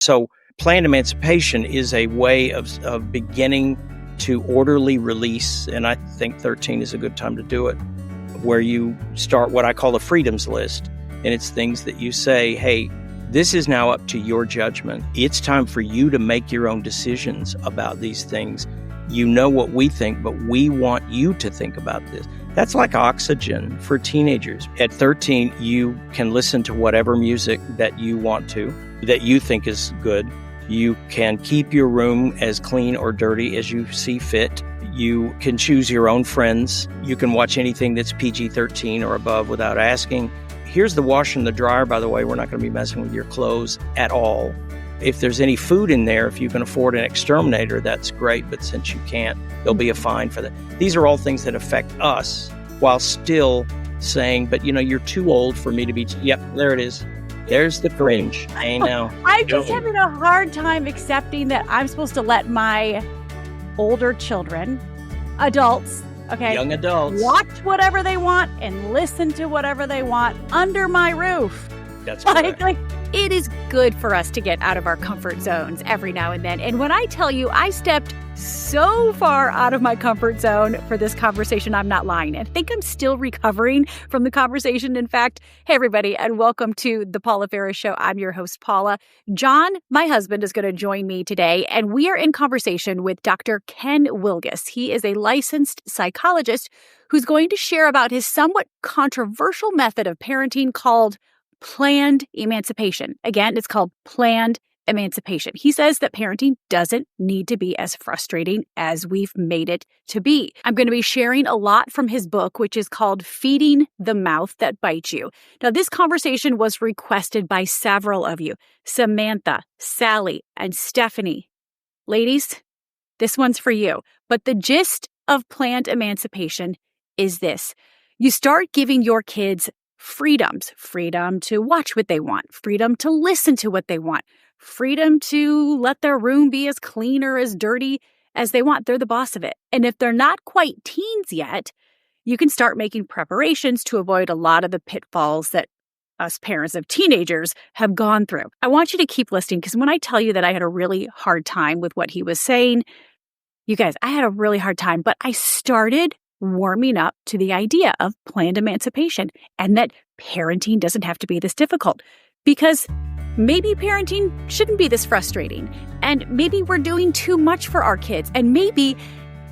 So planned emancipation is a way of beginning to orderly release, and I think 13 is a good time to do it, where you start what I call the freedoms list. And it's things that you say, hey, this is now up to your judgment. It's time for you to make your own decisions about these things. You know what we think, but we want you to think about this. That's like oxygen for teenagers. At 13, you can listen to whatever music that you want to, that you think is good. You can keep your room as clean or dirty as you see fit. You can choose your own friends. You can watch anything that's PG-13 or above without asking. Here's the washer and the dryer, by the way. We're not going to be messing with your clothes at all. If there's any food in there, if you can afford an exterminator, that's great. But since you can't, there'll be a fine for that. These are all things that affect us while still saying, but you're too old for me to be. Yep, there it is. There's the cringe. I know. I'm just having a hard time accepting that I'm supposed to let my older children, adults, okay, young adults, watch whatever they want and listen to whatever they want under my roof. That's correct. Like, it is good for us to get out of our comfort zones every now and then. And when I tell you I stepped so far out of my comfort zone for this conversation, I'm not lying. I think I'm still recovering from the conversation. In fact, hey, everybody, and welcome to the Paula Ferris Show. I'm your host, Paula. John, my husband, is going to join me today, and we are in conversation with Dr. Ken Wilgus. He is a licensed psychologist who's going to share about his somewhat controversial method of parenting called planned emancipation. Again, it's called planned emancipation. He says that parenting doesn't need to be as frustrating as we've made it to be. I'm going to be sharing a lot from his book, which is called Feeding the Mouth That Bites You. Now, this conversation was requested by several of you, Samantha, Sally, and Stephanie. Ladies, this one's for you. But the gist of planned emancipation is this. You start giving your kids freedoms, freedom to watch what they want, freedom to listen to what they want, freedom to let their room be as clean or as dirty as they want. They're the boss of it. And if they're not quite teens yet, you can start making preparations to avoid a lot of the pitfalls that us parents of teenagers have gone through. I want you to keep listening, because when I tell you that I had a really hard time with what he was saying, you guys, I had a really hard time, but I started warming up to the idea of planned emancipation and that parenting doesn't have to be this difficult, because maybe parenting shouldn't be this frustrating, and maybe we're doing too much for our kids, and maybe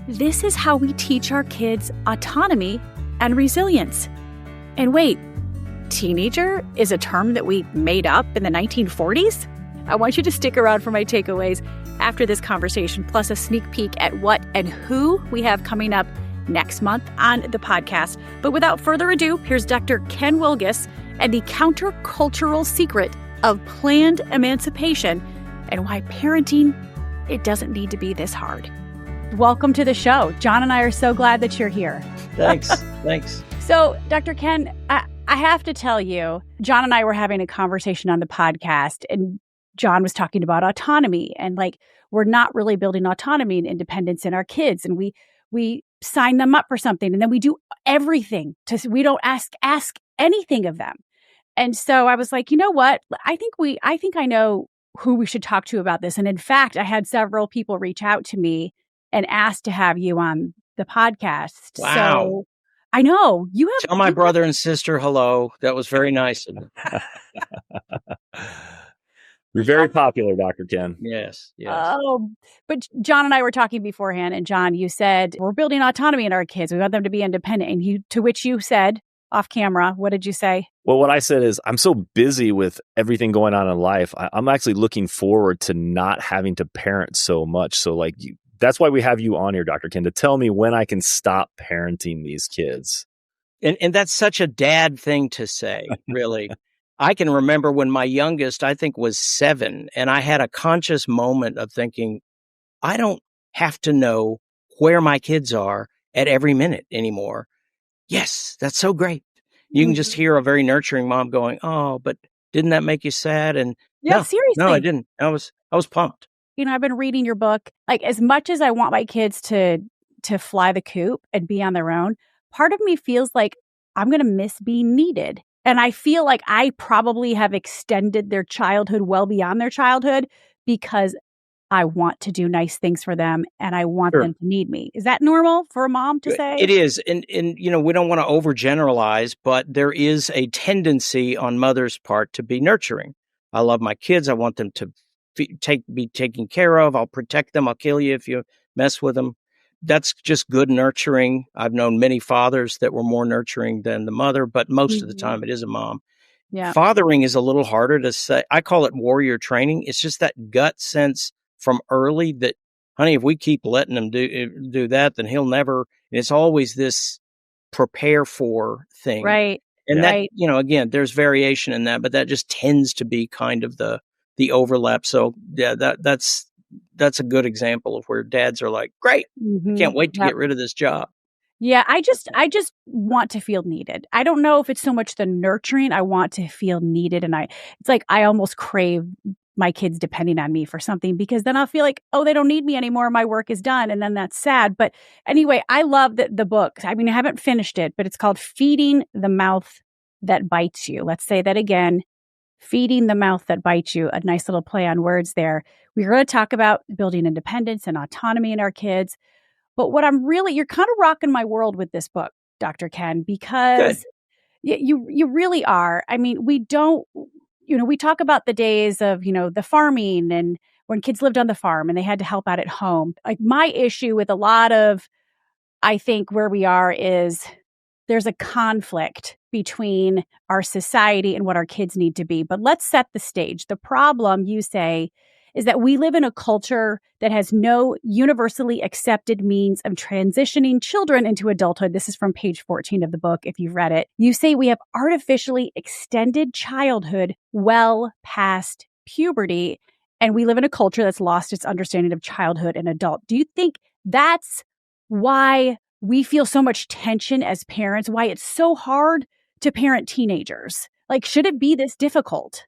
this is how we teach our kids autonomy and resilience. And wait, teenager is a term that we made up in the 1940s? I want you to stick around for my takeaways after this conversation, plus a sneak peek at what and who we have coming up next month on the podcast. But without further ado, here's Dr. Ken Wilgus and the countercultural secret of planned emancipation and why parenting, it doesn't need to be this hard. Welcome to the show. John and I are so glad that you're here. Thanks. Thanks. So, Dr. Ken, I have to tell you, John and I were having a conversation on the podcast, and John was talking about autonomy, and we're not really building autonomy and independence in our kids, and we sign them up for something, and then we do everything we don't ask anything of them. And so I was like, you know what? I think I know who we should talk to about this. And in fact, I had several people reach out to me and ask to have you on the podcast. Wow. So I know you have. Tell my brother and sister hello. That was very nice of them. You're very popular, Dr. Ken. Yes. But John and I were talking beforehand, and John, you said, we're building autonomy in our kids. We want them to be independent. And to which you said off camera, what did you say? Well, what I said is I'm so busy with everything going on in life. I'm actually looking forward to not having to parent so much. So that's why we have you on here, Dr. Ken, to tell me when I can stop parenting these kids. And that's such a dad thing to say, really. I can remember when my youngest, I think, was 7, and I had a conscious moment of thinking, I don't have to know where my kids are at every minute anymore. Yes, that's so great. You can just hear a very nurturing mom going, oh, but didn't that make you sad? And no, seriously. No, I didn't. I was pumped. I've been reading your book. As much as I want my kids to fly the coop and be on their own, part of me feels like I'm going to miss being needed. And I feel like I probably have extended their childhood well beyond their childhood because I want to do nice things for them and I want Sure. them to need me. Is that normal for a mom to say? It is. And we don't want to overgeneralize, but there is a tendency on mother's part to be nurturing. I love my kids. I want them to be taken care of. I'll protect them. I'll kill you if you mess with them. That's just good nurturing. I've known many fathers that were more nurturing than the mother, but most of the time it is a mom. Yeah. Fathering is a little harder to say. I call it warrior training. It's just that gut sense from early that, honey, if we keep letting him do that, then he'll never. And it's always this prepare for thing. Right. And right. that, again, there's variation in that, but that just tends to be kind of the overlap. So yeah, that's a good example of where dads are like, great, can't wait to get rid of this job. Yeah, I just want to feel needed. I don't know if it's so much the nurturing. I want to feel needed, and it's like I almost crave my kids depending on me for something, because then I'll feel like, oh, they don't need me anymore. My work is done, and then that's sad. But anyway, I love the book. I mean, I haven't finished it, but it's called "Feeding the Mouth That Bites You." Let's say that again. Feeding the mouth that bites you. A nice little play on words there. We're going to talk about building independence and autonomy in our kids. But what you're kind of rocking my world with this book, Dr. Ken, because you really are. I mean, we don't, we talk about the days of, the farming and when kids lived on the farm and they had to help out at home. Like my issue with a lot of, I think where we are is there's a conflict between our society and what our kids need to be. But let's set the stage. The problem, you say, is that we live in a culture that has no universally accepted means of transitioning children into adulthood. This is from page 14 of the book, if you've read it. You say we have artificially extended childhood well past puberty, and we live in a culture that's lost its understanding of childhood and adult. Do you think that's why we feel so much tension as parents, why it's so hard to parent teenagers? Like, should it be this difficult?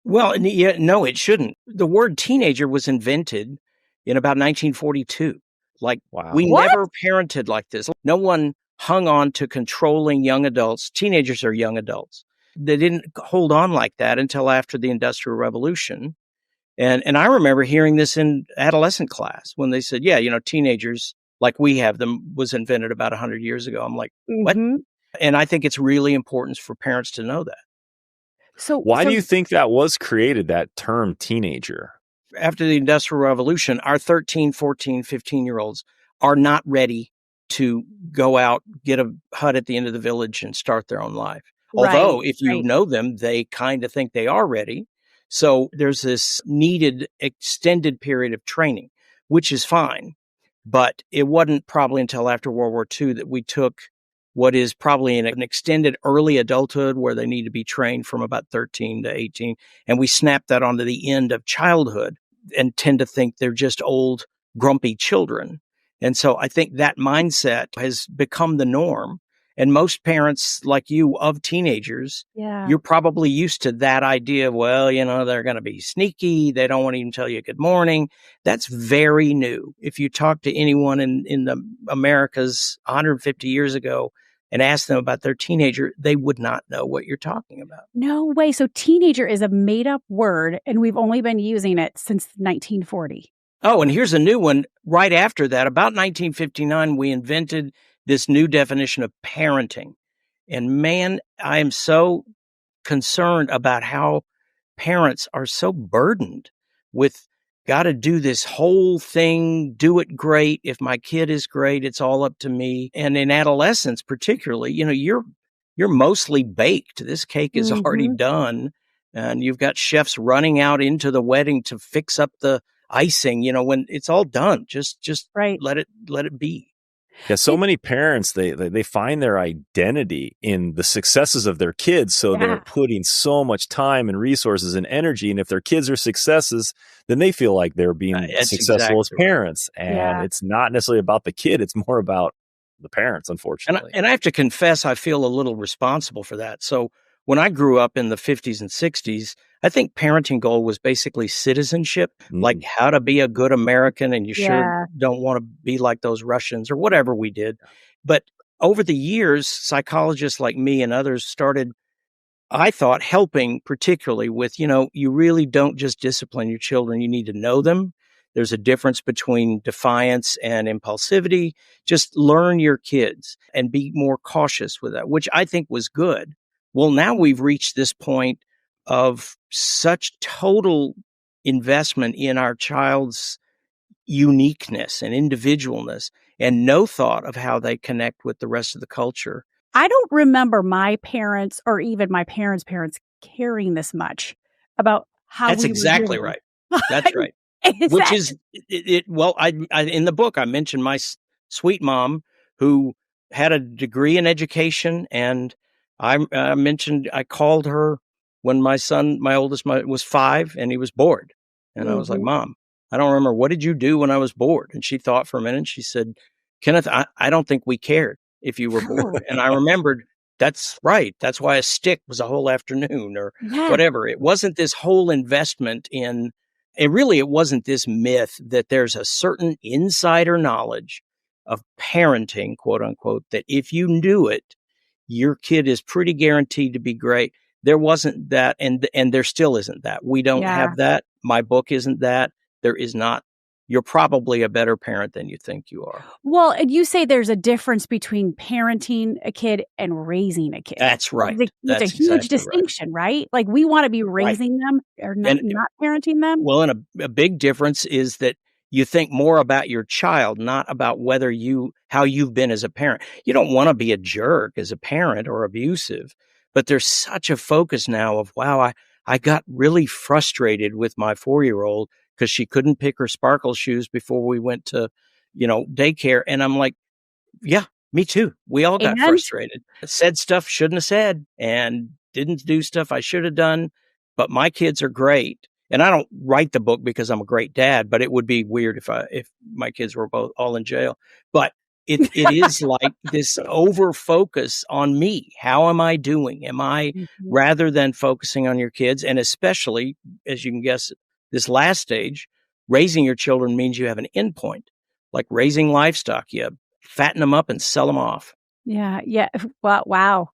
Well, no, it shouldn't. The word teenager was invented in about 1942. Like, wow. We never parented like this. No one hung on to controlling young adults. Teenagers are young adults. They didn't hold on like that until after the Industrial Revolution. And I remember hearing this in adolescent class when they said, teenagers like we have them was invented about 100 years ago. I'm like, what? And I think it's really important for parents to know that. So why do you think that was created, that term teenager? After the Industrial Revolution, our 13, 14, 15-year-olds are not ready to go out, get a hut at the end of the village and start their own life. Although if you know them, they kind of think they are ready. So there's this needed extended period of training, which is fine. But it wasn't probably until after World War II that we took what is probably an extended early adulthood where they need to be trained from about 13 to 18. And we snapped that onto the end of childhood and tend to think they're just old, grumpy children. And so I think that mindset has become the norm. And most parents like you of teenagers, you're probably used to that idea of, well, they're going to be sneaky. They don't want to even tell you good morning. That's very new. If you talk to anyone in the Americas 150 years ago and ask them about their teenager, they would not know what you're talking about. No way. So teenager is a made up word and we've only been using it since 1940. Oh, and here's a new one right after that. About 1959, we invented this new definition of parenting. And man, I am so concerned about how parents are so burdened with got to do this whole thing, do it great. If my kid is great, it's all up to me. And in adolescence, particularly, you're mostly baked. This cake is already done. And you've got chefs running out into the wedding to fix up the icing, when it's all done. Just let it be. Yeah, so many parents, they find their identity in the successes of their kids. So they're putting so much time and resources and energy. And if their kids are successes, then they feel like they're being successful as parents. And it's not necessarily about the kid. It's more about the parents, unfortunately. And I have to confess, I feel a little responsible for that. So when I grew up in the 50s and 60s, I think parenting goal was basically citizenship, like how to be a good American, and you sure don't want to be like those Russians or whatever we did. But over the years, psychologists like me and others started I thought helping particularly with, you really don't just discipline your children. You need to know them. There's a difference between defiance and impulsivity. Just learn your kids and be more cautious with that, which I think was good. Well, now we've reached this point of such total investment in our child's uniqueness and individualness and no thought of how they connect with the rest of the culture. I don't remember my parents or even my parents' parents caring this much about how That's we exactly were doing. right. That's right. Is Which that- is well, I in the book I mentioned my sweet mom who had a degree in education, and I mentioned I called her when my oldest was 5, and he was bored, and I was like, Mhm. "Mom, I don't remember, what did you do when I was bored?" And she thought for a minute. And she said, "Kenneth, I don't think we cared if you were bored." And I remembered, that's right. That's why a stick was a whole afternoon or Yeah. whatever. It wasn't this whole investment in. It wasn't this myth that there's a certain insider knowledge of parenting, quote unquote, that if you knew it, your kid is pretty guaranteed to be great. There wasn't that, and there still isn't that. We don't Yeah. have that. My book isn't that. There is not. You're probably a better parent than you think you are. Well, and you say there's a difference between parenting a kid and raising a kid. That's right. It's That's a huge exactly right. distinction, right? Like we want to be raising them or not parenting them. Well, and a big difference is that you think more about your child, not about how you've been as a parent. You don't want to be a jerk as a parent or abusive, but there's such a focus now of, wow, I got really frustrated with my 4-year-old because she couldn't pick her sparkle shoes before we went to, daycare. And I'm like, yeah, me too. We all got frustrated. Said stuff shouldn't have said and didn't do stuff I should have done. But my kids are great. And I don't write the book because I'm a great dad, but it would be weird if my kids were both all in jail. But it is like this over focus on me. How am I doing? Am I, rather than focusing on your kids, and especially, as you can guess, this last stage, raising your children means you have an endpoint, like raising livestock. You fatten them up and sell them off. Yeah. Yeah. Wow.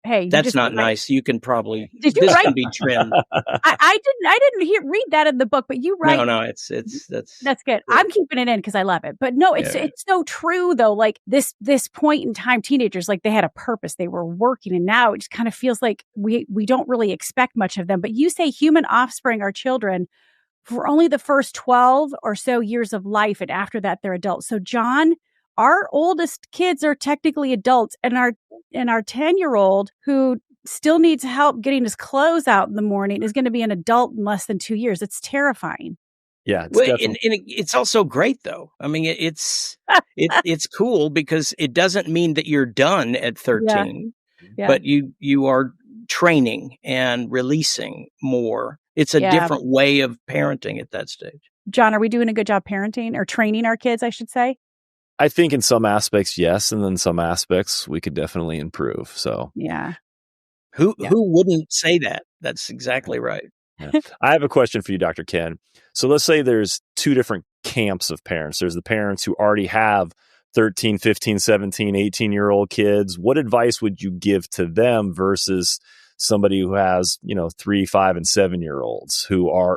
Hey, that's not nice. You can probably. Did you this write? Can be trimmed. I didn't read that in the book, but you write. No, that's good. I'm keeping it in because I love it. But no, it's so true though. Like this point in time, teenagers, like they had a purpose, they were working, and now it just kind of feels like we don't really expect much of them. But you say human offspring are children for only the first 12 or so years of life, and after that they're adults. So John, our oldest kids are technically adults, and our 10-year-old who still needs help getting his clothes out in the morning is going to be an adult in less than 2 years. It's terrifying. Yeah, and it's also great though. I mean, it's cool because it doesn't mean that you're done at 13, but you are training and releasing more. It's a different way of parenting at that stage. John, are we doing a good job parenting or training our kids, I should say? I think in some aspects, yes. And then some aspects we could definitely improve. So, Who wouldn't say that? That's exactly right. Yeah. I have a question for you, Dr. Ken. So let's say there's two different camps of parents. There's the parents who already have 13, 15, 17, 18-year-old kids. What advice would you give to them versus somebody who has, 3, 5, and 7-year-olds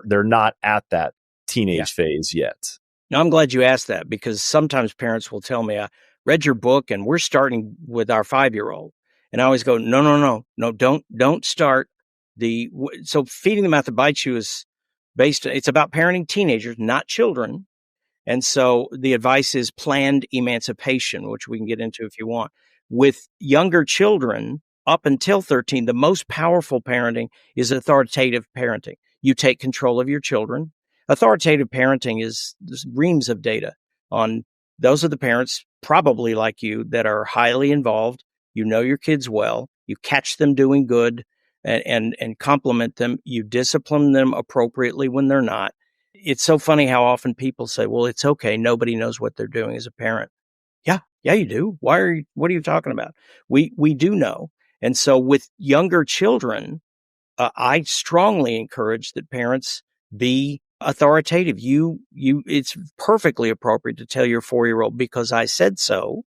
they're not at that teenage phase yet? Now, I'm glad you asked that because sometimes parents will tell me, I read your book and we're starting with our 5-year-old. And I always go, no, don't start. So feeding the mouth that bites you is it's about parenting teenagers, not children. And so the advice is planned emancipation, which we can get into if you want. With younger children up until 13, the most powerful parenting is authoritative parenting. You take control of your children. Authoritative parenting is reams of data on those of the parents, probably like you, that are highly involved. You know your kids well. You catch them doing good and compliment them. You discipline them appropriately when they're not. It's so funny how often people say, well, it's okay. Nobody knows what they're doing as a parent. Yeah, you do. What are you talking about? We do know. And so with younger children, I strongly encourage that parents be authoritative. It's perfectly appropriate to tell your 4-year-old, because I said so,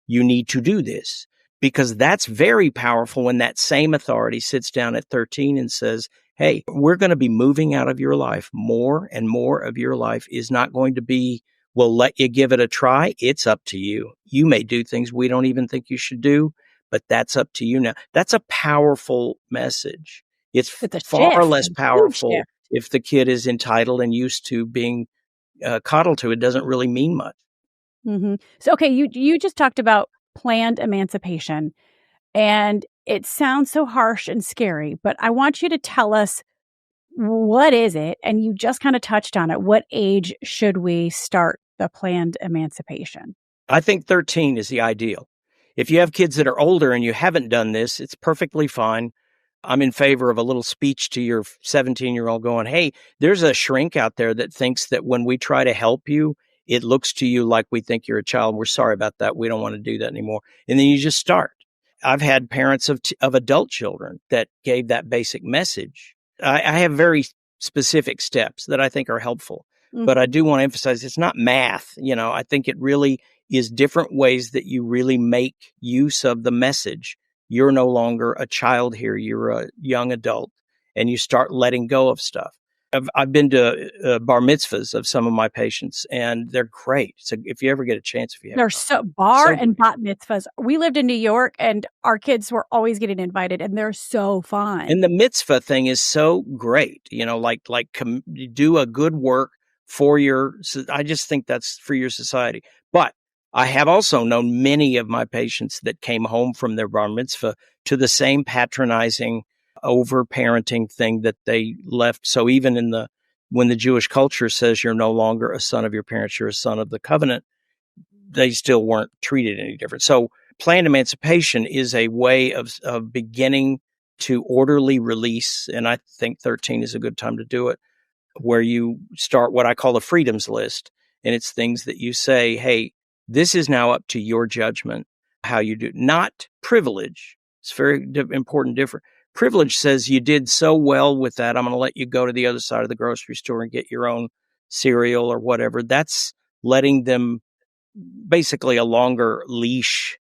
you need to do this. because that's very powerful when that same authority sits down at 13 and says, hey, we're going to be moving out of your life. More and more of your life is not going to be, we'll let you give it a try. It's up to you. You may do things we don't even think you should do, but that's up to you now. That's a powerful message. It's far less powerful if the kid is entitled and used to being coddled to. It doesn't really mean much. Mm-hmm. So, okay, you just talked about planned emancipation, and it sounds so harsh and scary, but I want you to tell us, what is it? And you just kind of touched on it. What age should we start the planned emancipation? I think 13 is the ideal. If you have kids that are older and you haven't done this, it's perfectly fine. I'm in favor of a little speech to your 17-year-old going, hey, there's a shrink out there that thinks that when we try to help you, it looks to you like we think you're a child. We're sorry about that. We don't want to do that anymore. And then you just start. I've had parents of adult children that gave that basic message. I have very specific steps that I think are helpful, but I do want to emphasize it's not math. I think it really is different ways that you really make use of the message. You're no longer a child here. You're a young adult, and you start letting go of stuff. I've been to bar mitzvahs of some of my patients, and they're great. So if you ever get a chance, they're and bat mitzvahs. We lived in New York, and our kids were always getting invited, and they're so fun. And the mitzvah thing is so great. Do a good work for I just think that's for your society. But I have also known many of my patients that came home from their bar mitzvah to the same patronizing, over-parenting thing that they left. So even when the Jewish culture says you're no longer a son of your parents, you're a son of the covenant, they still weren't treated any different. So planned emancipation is a way of beginning to orderly release, and I think 13 is a good time to do it, where you start what I call a freedoms list, and it's things that you say, hey, this is now up to your judgment, how you do, not privilege. It's very important difference. Privilege says you did so well with that, I'm going to let you go to the other side of the grocery store and get your own cereal or whatever. That's letting them basically a longer leash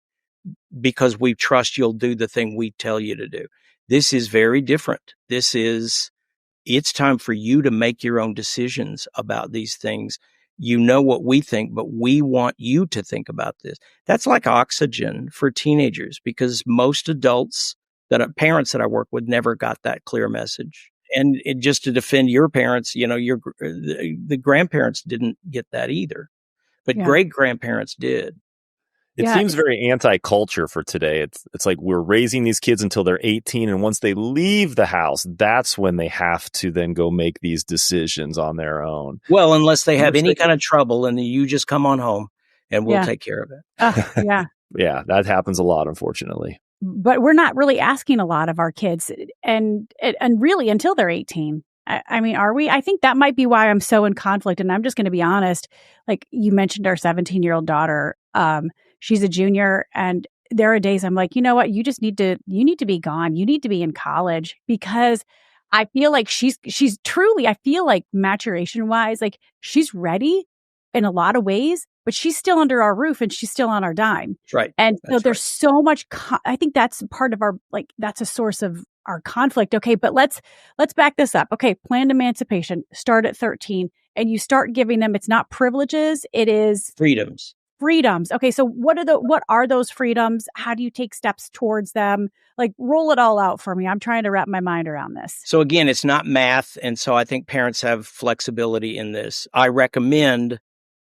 because we trust you'll do the thing we tell you to do. This is very different. It's time for you to make your own decisions about these things. You know what we think, but we want you to think about this. That's like oxygen for teenagers, because most adults parents that I work with never got that clear message. And just to defend your parents, the grandparents didn't get that either, but great grandparents did. It seems very anti-culture for today. It's like we're raising these kids until they're 18, and once they leave the house, that's when they have to then go make these decisions on their own. Well, unless they have any kind of trouble, and you just come on home, and we'll take care of it. Yeah, that happens a lot, unfortunately. But we're not really asking a lot of our kids, and really until they're 18. I mean, are we? I think that might be why I'm so in conflict. And I'm just going to be honest. Like you mentioned, our 17-year-old daughter, she's a junior, and there are days I'm like, you know what? You need to be gone. You need to be in college, because I feel like she's truly, I feel like maturation wise, like she's ready in a lot of ways, but she's still under our roof and she's still on our dime. That's right. And so there's so much, I think that's part of our, that's a source of our conflict. Okay. But let's back this up. Okay. Planned emancipation, start at 13, and you start giving them, it's not privileges, it is freedoms. Okay. So what are those freedoms? How do you take steps towards them? Like, roll it all out for me. I'm trying to wrap my mind around this. So again, it's not math. And so I think parents have flexibility in this. I recommend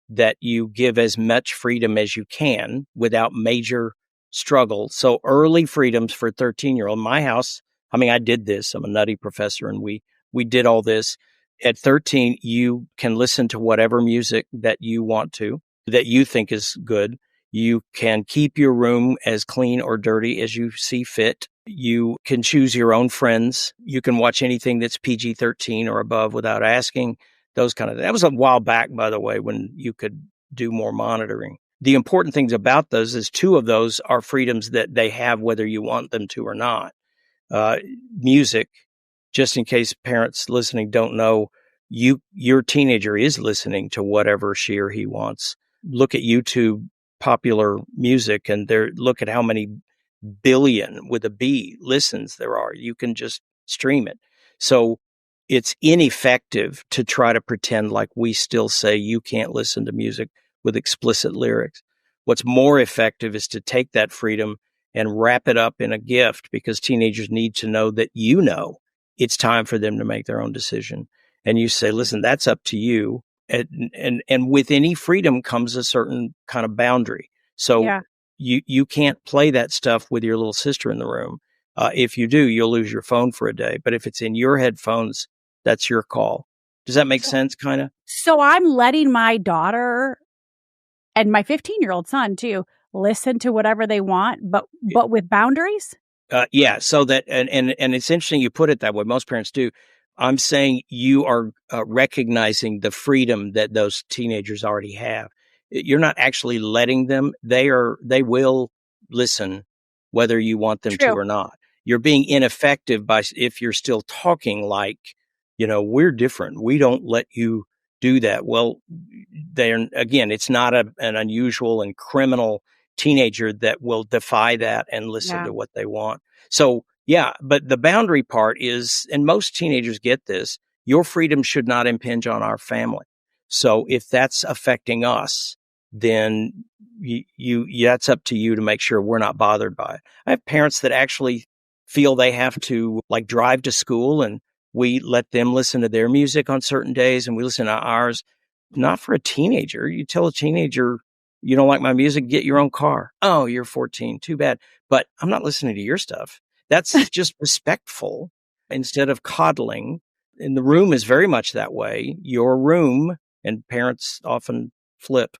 that you give as much freedom as you can without major struggle. So early freedoms for a 13-year-old. In my house, I mean, I did this. I'm a nutty professor, and we did all this. At 13, you can listen to whatever music that you want to, that you think is good. You can keep your room as clean or dirty as you see fit. You can choose your own friends. You can watch anything that's PG-13 or above without asking. Those kind of things. That was a while back, by the way, when you could do more monitoring. The important things about those is 2 of those are freedoms that they have whether you want them to or not. Music, just in case parents listening don't know, your teenager is listening to whatever she or he wants. Look at YouTube popular music, and look at how many billion with a B listens there are. You can just stream it. So it's ineffective to try to pretend like we still say you can't listen to music with explicit lyrics. What's more effective is to take that freedom and wrap it up in a gift, because teenagers need to know that it's time for them to make their own decision. And you say, listen, that's up to you. And with any freedom comes a certain kind of boundary. So you can't play that stuff with your little sister in the room. If you do, you'll lose your phone for a day. But if it's in your headphones, that's your call. Does that make sense, kind of? So I'm letting my daughter and my 15-year-old son too listen to whatever they want, but with boundaries? Yeah. So that, and it's interesting you put it that way. Most parents do. I'm saying you are recognizing the freedom that those teenagers already have. You're not actually letting them. They will listen whether you want them to or not. You're being ineffective if you're still talking like, we're different. We don't let you do that. Well, it's not an unusual and criminal teenager that will defy that and listen to what they want. So yeah, but the boundary part is, and most teenagers get this, your freedom should not impinge on our family. So if that's affecting us, then that's up to you to make sure we're not bothered by it. I have parents that actually feel they have to drive to school, and we let them listen to their music on certain days and we listen to ours. Not for a teenager. You tell a teenager, you don't like my music, get your own car. Oh, you're 14. Too bad. But I'm not listening to your stuff. That's just respectful instead of coddling. And the room is very much that way. Your room, and parents often flip.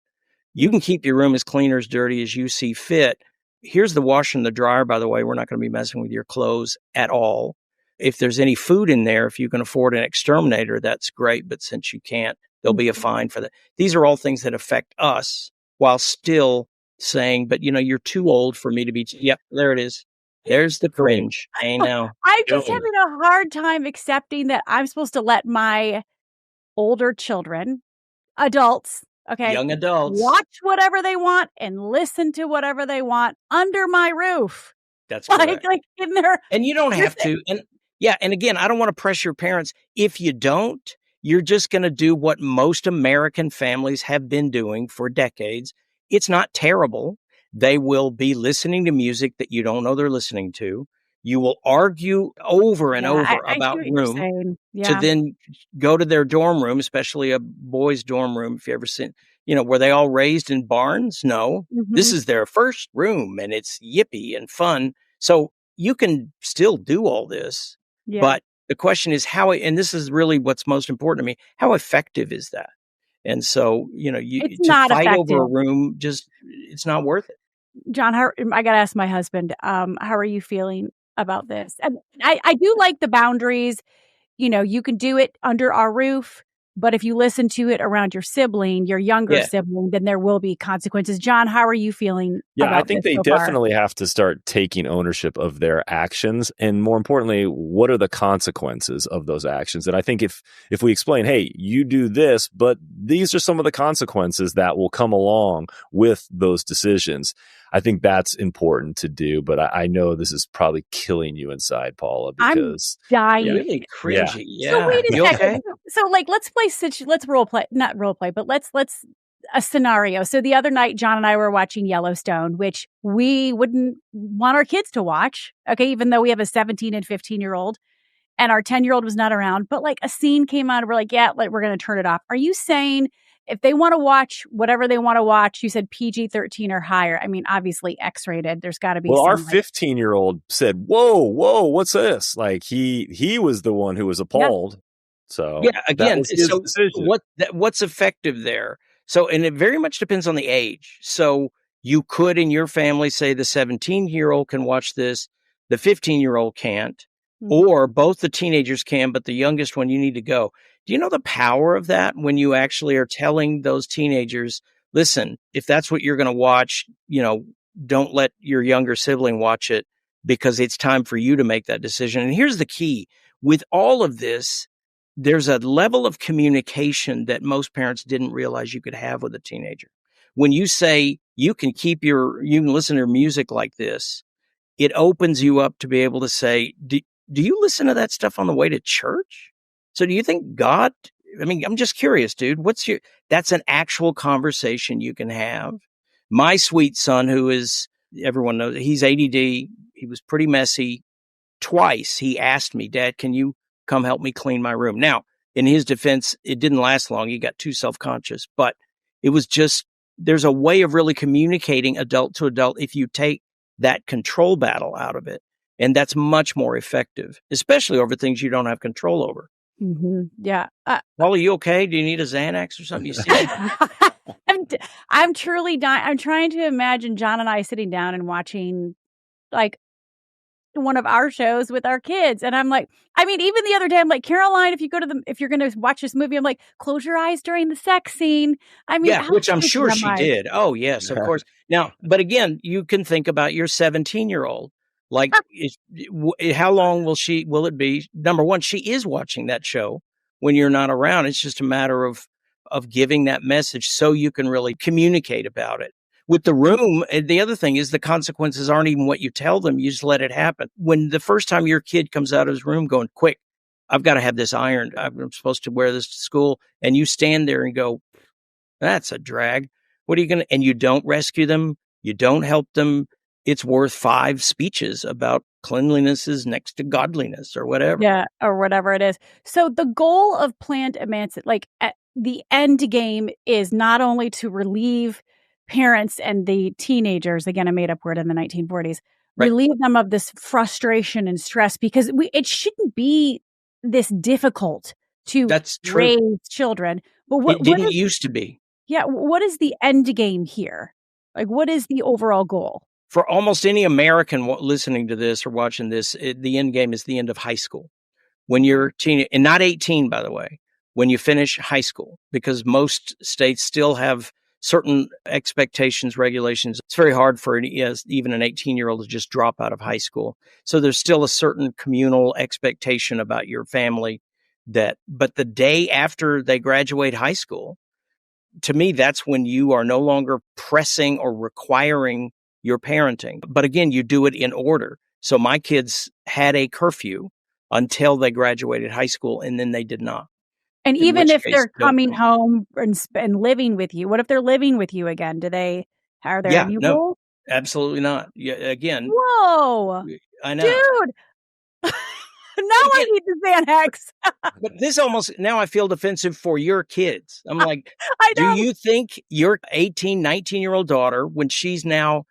You can keep your room as clean or as dirty as you see fit. Here's the washer and the dryer, by the way. We're not going to be messing with your clothes at all. If there's any food in there, if you can afford an exterminator, that's great. But since you can't, there'll be a fine for that. These are all things that affect us while still saying, but you're too old for me to be. Yep, there it is. There's the cringe. I know. I'm just having a hard time accepting that I'm supposed to let my older children, adults, young adults, watch whatever they want and listen to whatever they want under my roof. That's correct. Like in their, and you don't have to. And again, I don't want to pressure parents. If you don't, you're just going to do what most American families have been doing for decades. It's not terrible. They will be listening to music that you don't know they're listening to. You will argue over and over about room to then go to their dorm room, especially a boys' dorm room. If you ever seen, were they all raised in barns? No, this is their first room and it's yippee and fun. So you can still do all this, but the question is how, and this is really what's most important to me, how effective is that? And so, it's to not fight effective. over a room, it's not worth it. John, I got to ask my husband, how are you feeling about this? And I do like the boundaries. You can do it under our roof, but if you listen to it around your sibling, your younger sibling, then there will be consequences. John, how are you feeling? Yeah, I think they definitely have to start taking ownership of their actions. And more importantly, what are the consequences of those actions? And I think if we explain, hey, you do this, but these are some of the consequences that will come along with those decisions, I think that's important to do. But I know this is probably killing you inside, Paula, because I'm dying. Really cringy. Yeah. So wait a You second. okay? So let's role play, not role play, but let's a scenario. So the other night, John and I were watching Yellowstone, which we wouldn't want our kids to watch. Okay. Even though we have a 17 and 15-year-old and our 10-year-old was not around, but a scene came on and we're we're going to turn it off. Are you saying if they want to watch whatever they want to watch, you said PG-13 or higher? I mean, obviously X-rated. There's got to be. Well, our 15-year-old said, "Whoa, what's this?" He was the one who was appalled. So again, what's effective there? So, and it very much depends on the age. So you could, in your family, say the 17-year-old can watch this, the 15-year-old can't, or both the teenagers can, but the youngest one, you need to go. Do you know the power of that when you actually are telling those teenagers, listen, if that's what you're going to watch, don't let your younger sibling watch it because it's time for you to make that decision. And here's the key. With all of this, there's a level of communication that most parents didn't realize you could have with a teenager. When you say you can listen to music like this, it opens you up to be able to say, do you listen to that stuff on the way to church? So do you think God, I mean, I'm just curious, dude, that's an actual conversation you can have. My sweet son, who is, everyone knows, he's ADD. He was pretty messy. Twice he asked me, Dad, can you come help me clean my room? Now, in his defense, it didn't last long. He got too self-conscious, but it was just, there's a way of really communicating adult to adult if you take that control battle out of it. And that's much more effective, especially over things you don't have control over. Mm-hmm. Yeah. Paul, are you okay? Do you need a Xanax or something? You see? I'm truly dying. I'm trying to imagine John and I sitting down and watching like one of our shows with our kids. And I'm like, I mean, even the other day, I'm like, Caroline, if you're going to watch this movie, I'm like, close your eyes during the sex scene. I mean, yeah, which I'm sure she did. Oh, yes, of course. Now, but again, you can think about your 17-year-old. Like, how long will it be? Number one, she is watching that show when you're not around. It's just a matter of giving that message so you can really communicate about it. With the room, the other thing is the consequences aren't even what you tell them. You just let it happen. When the first time your kid comes out of his room going, quick, I've got to have this ironed. I'm supposed to wear this to school. And you stand there and go, that's a drag. What are you going to, and you don't rescue them. You don't help them. It's worth 5 speeches about cleanliness is next to godliness or whatever. Yeah, or whatever it is. So the goal of planned emancipation, like the end game is not only to relieve parents and the teenagers, again, a made up word in the 1940s, right, relieve them of this frustration and stress because it shouldn't be this difficult to raise children. But it didn't used to be. Yeah. What is the end game here? Like, what is the overall goal? For almost any American listening to this or watching this, the end game is the end of high school. When you're teen, and not 18, by the way, when you finish high school, because most states still have certain expectations, regulations. It's very hard for even an 18-year-old to just drop out of high school. So there's still a certain communal expectation about your family but the day after they graduate high school, to me, that's when you are no longer pressing or requiring your parenting. But again, you do it in order. So my kids had a curfew until they graduated high school, and then they did not. And even if they're coming home and living with you, what if they're living with you again? Are there any rule? Absolutely not. Yeah, again. Whoa. I know. Dude. Now I need the Xanax. But this now I feel defensive for your kids. I'm like, I know. Do you think your 18, 19-year-old daughter, when she's now,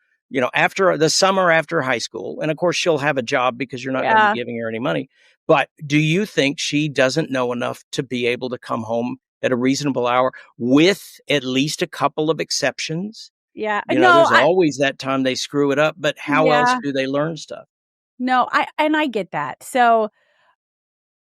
after the summer after high school, and of course she'll have a job because you're not going to be giving her any money, but do you think she doesn't know enough to be able to come home at a reasonable hour with at least a couple of exceptions? Yeah. There's always that time they screw it up, but how else do they learn stuff? No, I get that. So,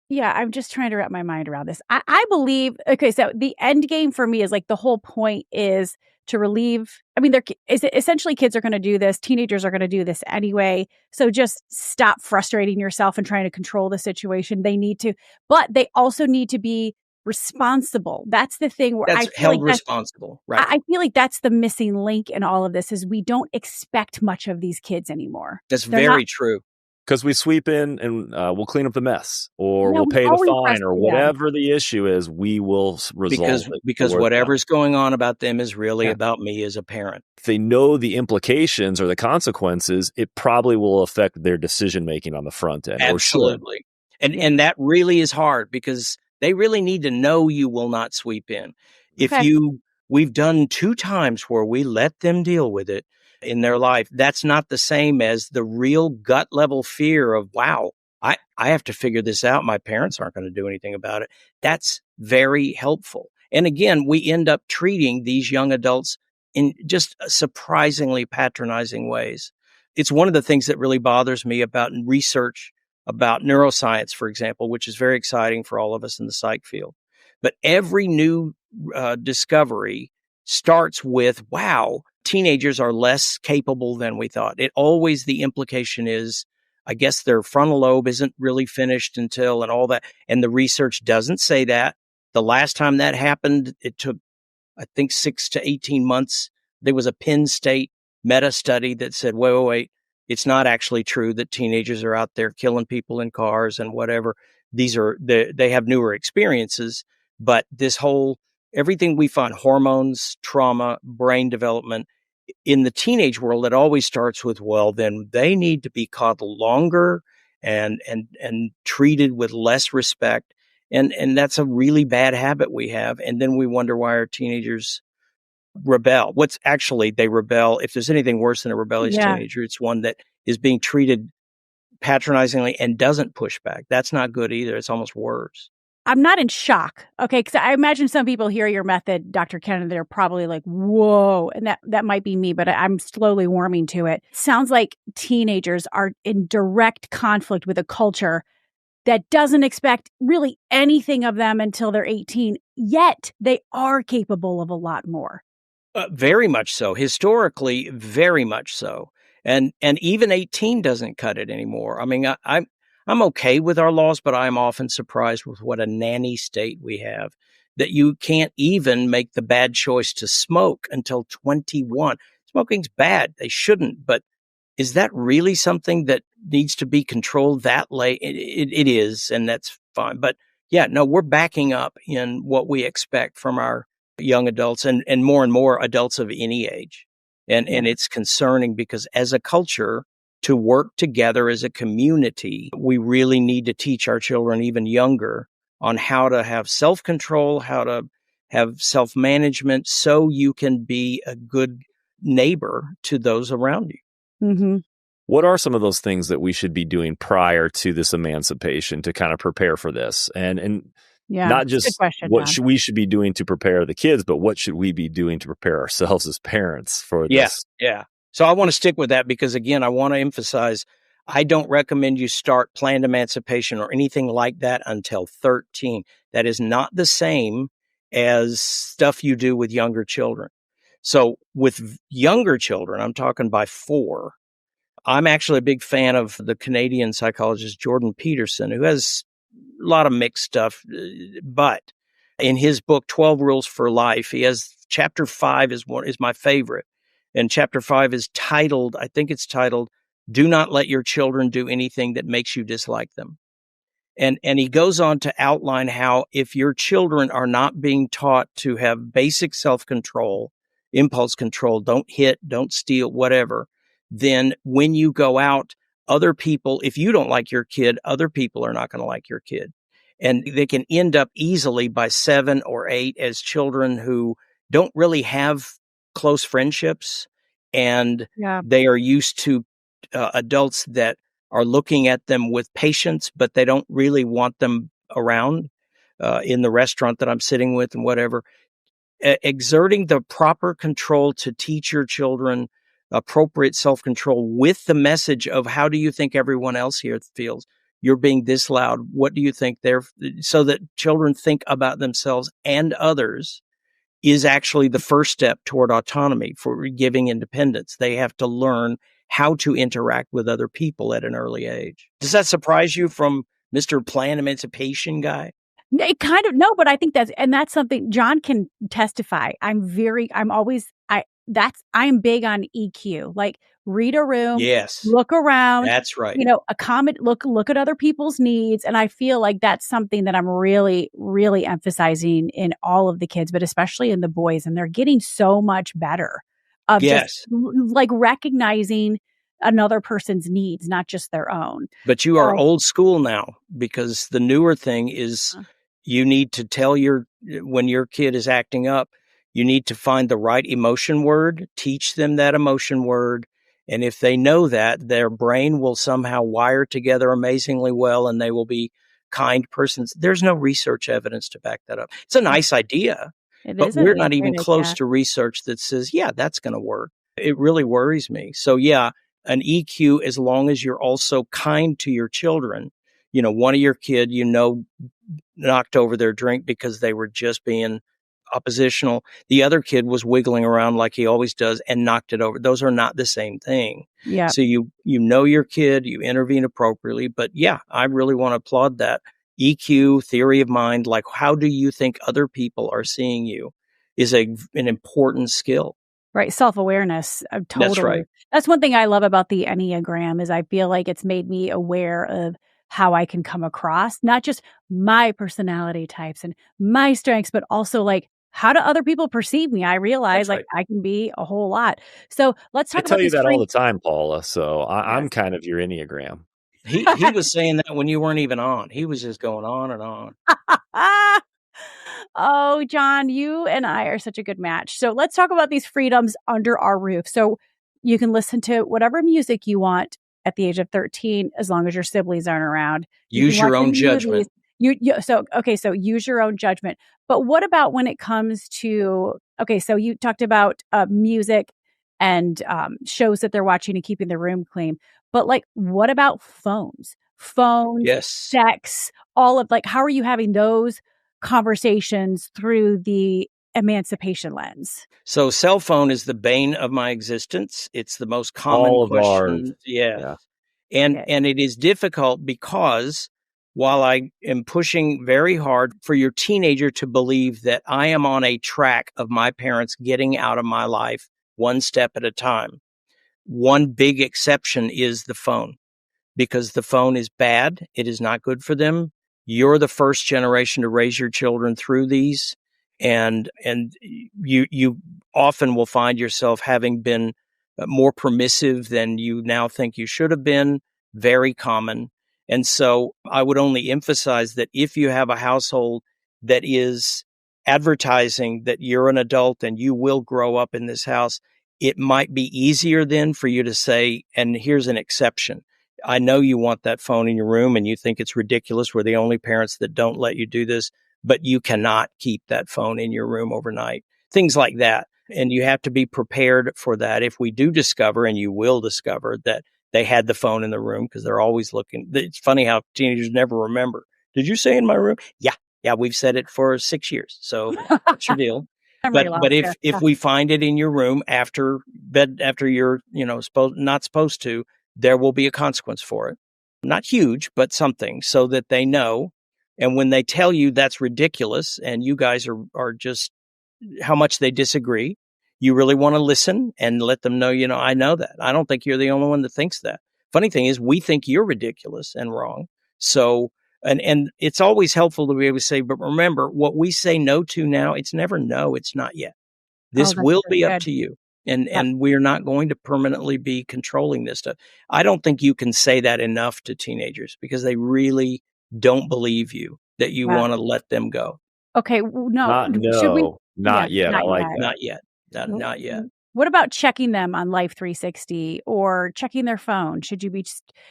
yeah, I'm just trying to wrap my mind around this. I believe, okay, so the end game for me is like the whole point is to relieve. I mean, essentially kids are going to do this. Teenagers are going to do this anyway. So just stop frustrating yourself and trying to control the situation. They need to, but they also need to be responsible. That's the thing where that's held responsible. Right. I feel like that's the missing link in all of this is we don't expect much of these kids anymore. That's very true. Because we sweep in and we'll clean up the mess, or we'll pay the fine, or whatever the issue is, we will resolve it. Because whatever's going on about them is really about me as a parent. If they know the implications or the consequences, it probably will affect their decision making on the front end. Absolutely. And that really is hard because they really need to know you will not sweep in. We've done 2 times where we let them deal with it in their life. That's not the same as the real gut level fear of, wow, I have to figure this out. My parents aren't going to do anything about it. That's very helpful. And again, we end up treating these young adults in just surprisingly patronizing ways. It's one of the things that really bothers me about research about neuroscience, for example, which is very exciting for all of us in the psych field. But every new discovery starts with, wow, teenagers are less capable than we thought. The implication is, I guess their frontal lobe isn't really finished until, and all that. And the research doesn't say that. The last time that happened, it took, I think, 6 to 18 months. There was a Penn State meta study that said, wait, It's not actually true that teenagers are out there killing people in cars and whatever. They have newer experiences, but everything we find, hormones, trauma, brain development, in the teenage world, it always starts with, well, then they need to be coddled longer and treated with less respect. And that's a really bad habit we have. And then we wonder why our teenagers rebel. They rebel. If there's anything worse than a rebellious teenager, it's one that is being treated patronizingly and doesn't push back. That's not good either. It's almost worse. I'm not in shock, okay? Because I imagine some people hear your method, Dr. Kennedy, they're probably like, whoa, and that might be me, but I'm slowly warming to it. Sounds like teenagers are in direct conflict with a culture that doesn't expect really anything of them until they're 18, yet they are capable of a lot more. Very much so. Historically, very much so. And even 18 doesn't cut it anymore. I mean, I'm okay with our laws, but I'm often surprised with what a nanny state we have, that you can't even make the bad choice to smoke until 21. Smoking's bad. They shouldn't. But is that really something that needs to be controlled that late? It is, and that's fine. But yeah, no, we're backing up in what we expect from our young adults and more adults of any age. And it's concerning because as a culture, to work together as a community, we really need to teach our children even younger on how to have self-control, how to have self-management so you can be a good neighbor to those around you. Mm-hmm. What are some of those things that we should be doing prior to this emancipation to kind of prepare for this? And not just what we should be doing to prepare the kids, but what should we be doing to prepare ourselves as parents for this? Yeah. So I want to stick with that because, again, I want to emphasize, I don't recommend you start planned emancipation or anything like that until 13. That is not the same as stuff you do with younger children. So with younger children, I'm talking by 4. I'm actually a big fan of the Canadian psychologist Jordan Peterson, who has a lot of mixed stuff. But in his book, 12 Rules for Life, he has chapter 5 is my favorite. And chapter 5 is titled, Do Not Let Your Children Do Anything That Makes You Dislike Them. And he goes on to outline how if your children are not being taught to have basic self-control, impulse control, don't hit, don't steal, whatever, then when you go out, other people, if you don't like your kid, other people are not going to like your kid. And they can end up easily by 7 or 8 as children who don't really have close friendships, and they are used to adults that are looking at them with patience, but they don't really want them around in the restaurant that I'm sitting with and whatever. Exerting the proper control to teach your children appropriate self-control with the message of how do you think everyone else here feels? You're being this loud. What do you think so that children think about themselves and others is actually the first step toward autonomy for giving independence. They have to learn how to interact with other people at an early age. Does that surprise you from Mr. Planned Emancipation guy? It kind of, no, but I think that's something John can testify. I am big on EQ, like read a room, look around. That's right. Look at other people's needs. And I feel like that's something that I'm really, really emphasizing in all of the kids, but especially in the boys. And they're getting so much better of just like recognizing another person's needs, not just their own. But you are old school now, because the newer thing is you need to tell when your kid is acting up, you need to find the right emotion word, teach them that emotion word. And if they know that, their brain will somehow wire together amazingly well and they will be kind persons. There's no research evidence to back that up. It's a nice idea, but we're not even close to research that says, that's going to work. It really worries me. So an EQ, as long as you're also kind to your children. One of your kid, knocked over their drink because they were just being oppositional. The other kid was wiggling around like he always does and knocked it over. Those are not the same thing. Yeah. So you know your kid, you intervene appropriately. But I really want to applaud that. EQ, theory of mind, like how do you think other people are seeing you, is an important skill. Right. Self-awareness. That's Totally. right. That's one thing I love about the Enneagram is I feel like it's made me aware of how I can come across, not just my personality types and my strengths, but also like how do other people perceive me? I realize That's like right. I can be a whole lot. So let's I talk about tell you these that all free. the time, Paula. So I'm Yes. kind of your Enneagram. He was saying that when you weren't even on. He was just going on and on. Oh, John, you and I are such a good match. So let's talk about these freedoms under our roof. So you can listen to whatever music you want at the age of 13, as long as your siblings aren't around. You can Use watch your own any movies. judgment. So use your own judgment. But what about when it comes to, okay, so you talked about music and shows that they're watching and keeping the room clean. But like, what about phones? Phones, Yes. sex, all of like, how are you having those conversations through the emancipation lens? So cell phone is the bane of my existence. It's the most common All of ours. question. Yeah. Yeah. Yeah. And it is difficult because while I am pushing very hard for your teenager to believe that I am on a track of my parents getting out of my life one step at a time, one big exception is the phone, because the phone is bad. It is not good for them. You're the first generation to raise your children through these. And you often will find yourself having been more permissive than you now think you should have been. Very common. And so I would only emphasize that if you have a household that is advertising that you're an adult and you will grow up in this house, it might be easier then for you to say, and here's an exception. I know you want that phone in your room and you think it's ridiculous. We're the only parents that don't let you do this, but you cannot keep that phone in your room overnight. Things like that. And you have to be prepared for that. If we do discover, and you will discover, that they had the phone in the room, because they're always looking. It's funny how teenagers never remember. Did you say in my room? Yeah. Yeah. We've said it for 6 years. So that's your deal. Memory But loss, but yeah. if we find it in your room after bed, after you're, not supposed to, there will be a consequence for it. Not huge, but something, so that they know. And when they tell you that's ridiculous and you guys are just how much they disagree, you really want to listen and let them know, I know that. I don't think you're the only one that thinks that. Funny thing is, we think you're ridiculous and wrong. So, and it's always helpful to be able to say, but remember, what we say no to now, it's never no, it's not yet. This That's will really be up good. to you. And Yep. and we're not going to permanently be controlling this stuff. I don't think you can say that enough to teenagers, because they really don't believe you, that you Yeah. want to let them go. Okay. No. Should we? Not Yeah, yet. I not like yet. that. Not yet. Not yet. What about checking them on Life 360 or checking their phone? Should you be?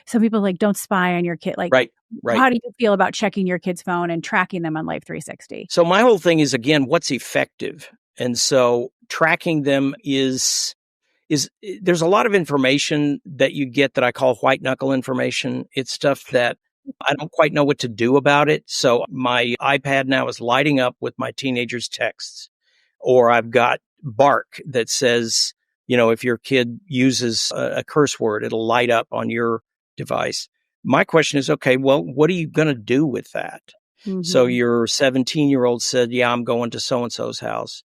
Some people like don't spy on your kid. Like, Right. how do you feel about checking your kid's phone and tracking them on Life 360? So my whole thing is, again, what's effective? And so tracking them is there's a lot of information that you get that I call white knuckle information. It's stuff that I don't quite know what to do about it. So my iPad now is lighting up with my teenagers' texts, or I've got Bark that says, if your kid uses a curse word, it'll light up on your device. My question is, okay, well, what are you going to do with that? So your 17-year-old said, yeah, I'm going to so-and-so's house.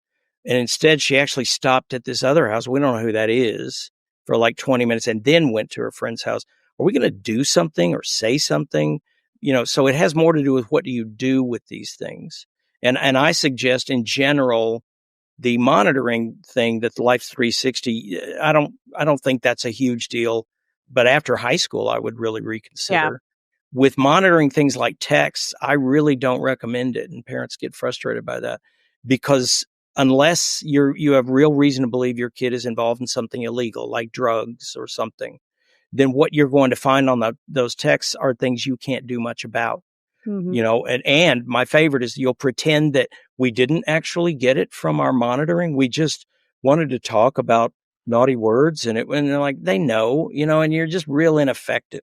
And instead, she actually stopped at this other house. We don't know who that is, for like 20 minutes, and then went to her friend's house. Are we going to do something or say something? So it has more to do with what do you do with these things. And I suggest in general, the monitoring thing, that the Life 360, I don't think that's a huge deal. But after high school, I would really reconsider. With monitoring things like texts, I really don't recommend it. And parents get frustrated by that, because unless you have real reason to believe your kid is involved in something illegal, like drugs or something, then what you're going to find on those texts are things you can't do much about. And my favorite is, you'll pretend that we didn't actually get it from our monitoring. We just wanted to talk about naughty words, and they're like, they know, and you're just real ineffective.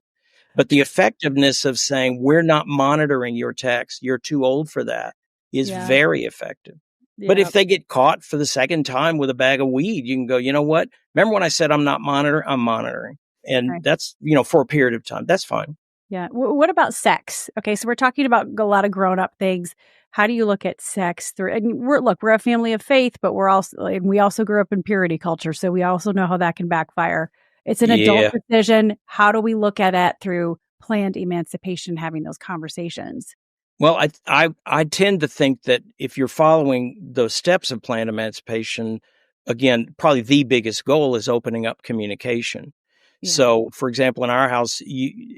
But the effectiveness of saying, we're not monitoring your text, you're too old for that, is very effective. But if they get caught for the second time with a bag of weed, you can go, you know what? Remember when I said I'm not monitoring? I'm monitoring. And that's, for a period of time. That's fine. Yeah. What about sex? Okay, so we're talking about a lot of grown-up things. How do you look at sex through? And we're a family of faith, but we also grew up in purity culture, so we also know how that can backfire. It's an adult Yeah. decision. How do we look at it through planned emancipation, having those conversations? Well, I tend to think that if you're following those steps of planned emancipation, again, probably the biggest goal is opening up communication. Yeah. So, for example, in our house,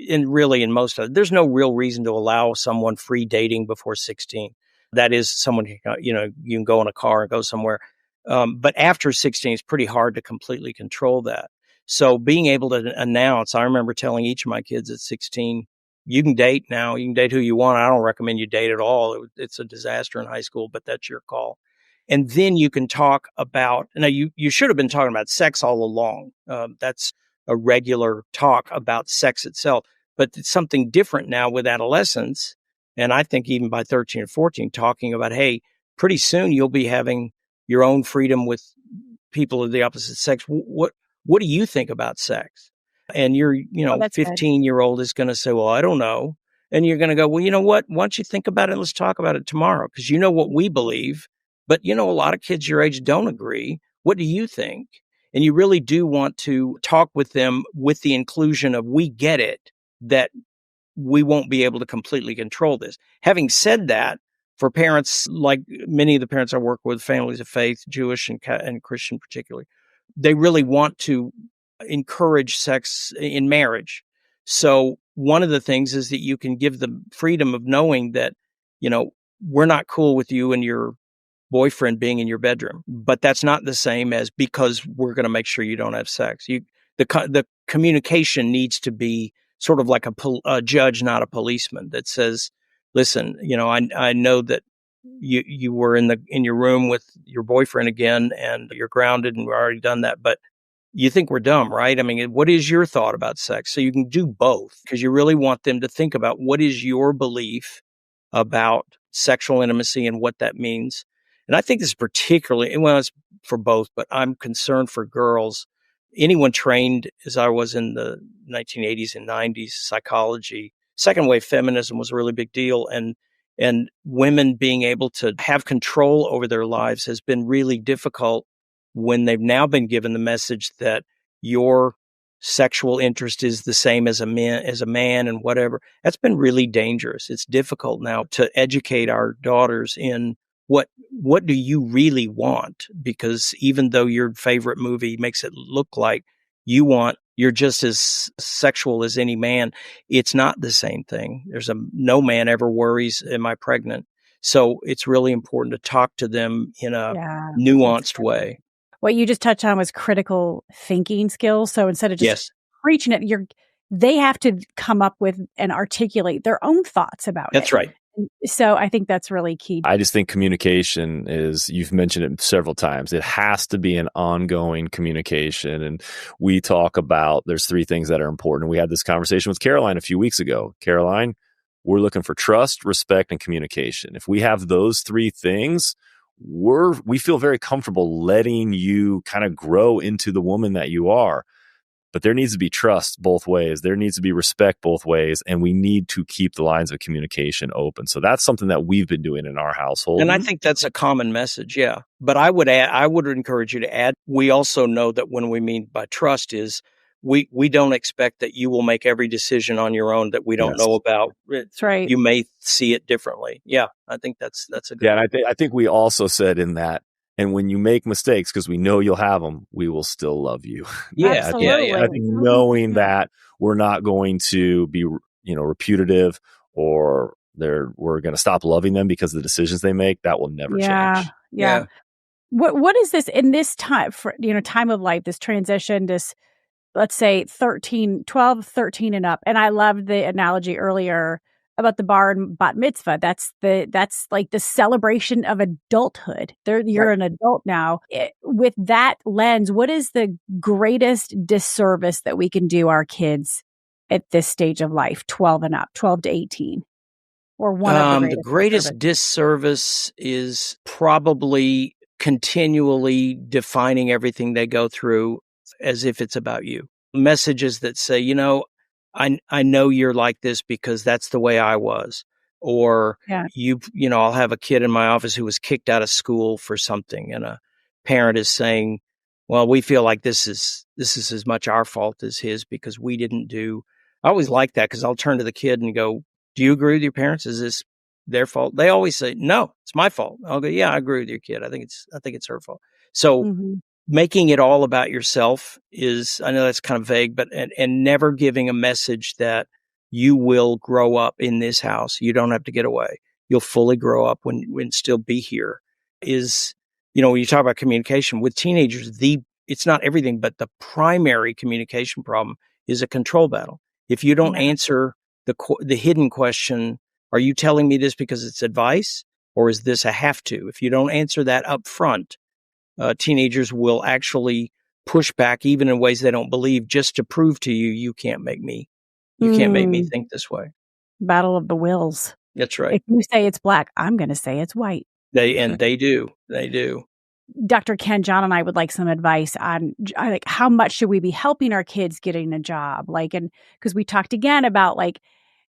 and really in most of, there's no real reason to allow someone free dating before 16. That is, someone you can go in a car and go somewhere, but after 16, it's pretty hard to completely control that. So, being able to announce, I remember telling each of my kids at 16, you can date now. You can date who you want. I don't recommend you date at all. It's a disaster in high school, but that's your call. And then you can talk about, now you should have been talking about sex all along. That's a regular talk about sex itself, but it's something different now with adolescents. And I think even by 13 or 14, talking about, hey, pretty soon you'll be having your own freedom with people of the opposite sex. What do you think about sex? And your, That's good. 15-year-old is going to say, well, I don't know. And you're going to go, well, you know what? Why don't you think about it? Let's talk about it tomorrow. Because you know what we believe, but a lot of kids your age don't agree. What do you think? And you really do want to talk with them with the inclusion of, we get it, that we won't be able to completely control this. Having said that, for parents, like many of the parents I work with, families of faith, Jewish and Christian particularly, they really want to encourage sex in marriage. So one of the things is that you can give the freedom of knowing that, we're not cool with you and your boyfriend being in your bedroom, but that's not the same as because we're going to make sure you don't have sex. The communication needs to be sort of like a judge, not a policeman, that says, listen, I know that you were in your room with your boyfriend again and you're grounded and we've already done that, but you think we're dumb, right? I mean, what is your thought about sex? So you can do both, because you really want them to think about, what is your belief about sexual intimacy and what that means. And I think this is particularly, well, it's for both, but I'm concerned for girls. Anyone trained, as I was in the 1980s and 90s, psychology, second wave feminism was a really big deal. And women being able to have control over their lives has been really difficult when they've now been given the message that your sexual interest is the same as a man and whatever. That's been really dangerous. It's difficult now to educate our daughters in what do you really want? Because even though your favorite movie makes it look like you're just as sexual as any man, it's not the same thing. No man ever worries, am I pregnant? So it's really important to talk to them in a nuanced way. What you just touched on was critical thinking skills. So instead of just preaching it, they have to come up with and articulate their own thoughts about it. That's right. So I think that's really key. I just think communication you've mentioned it several times. It has to be an ongoing communication. And we talk about, there's 3 things that are important. We had this conversation with Caroline a few weeks ago. Caroline, we're looking for trust, respect, and communication. If we have those 3 things, we feel very comfortable letting you kind of grow into the woman that you are. But there needs to be trust both ways. There needs to be respect both ways. And we need to keep the lines of communication open. So that's something that we've been doing in our household. And I think that's a common message. Yeah. But I would encourage you to add, we also know that when we mean by trust is we don't expect that you will make every decision on your own that we don't know about. That's right. You may see it differently. Yeah. I think that's a good one. And I think we also said in that, and when you make mistakes, because we know you'll have them, we will still love you. Yeah, absolutely. I think knowing that we're not going to be, reputative or we're going to stop loving them because of the decisions they make, that will never change. Yeah. What is this in this time for time of life, this transition, this, let's say 12, 13 and up. And I loved the analogy earlier about the bar and bat mitzvah. That's like the celebration of adulthood. You're an adult now. With that lens, what is the greatest disservice that we can do our kids at this stage of life, 12 and up, 12 to 18? Or one of the greatest disservice is probably continually defining everything they go through as if it's about you. Messages that say, I know you're like this because that's the way I was. Or Yeah. I'll have a kid in my office who was kicked out of school for something, and a parent is saying, well, we feel like this is as much our fault as his because we didn't do. I always like that because I'll turn to the kid and go, do you agree with your parents? Is this their fault? They always say, no, it's my fault. I'll go, yeah, I agree with your kid. I think it's her fault. So making it all about yourself is, I know that's kind of vague, but, and never giving a message that you will grow up in this house. You don't have to get away. You'll fully grow up when still be here is, when you talk about communication with teenagers, it's not everything, but the primary communication problem is a control battle. If you don't answer the hidden question, are you telling me this because it's advice or is this a have to? If you don't answer that up front, teenagers will actually push back even in ways they don't believe just to prove to you, you can't make me think this way. Battle of the wills. That's right. If you say it's black, I'm going to say it's white. They do. Dr. Ken, John and I would like some advice on like how much should we be helping our kids getting a job? Like, and because we talked again about like,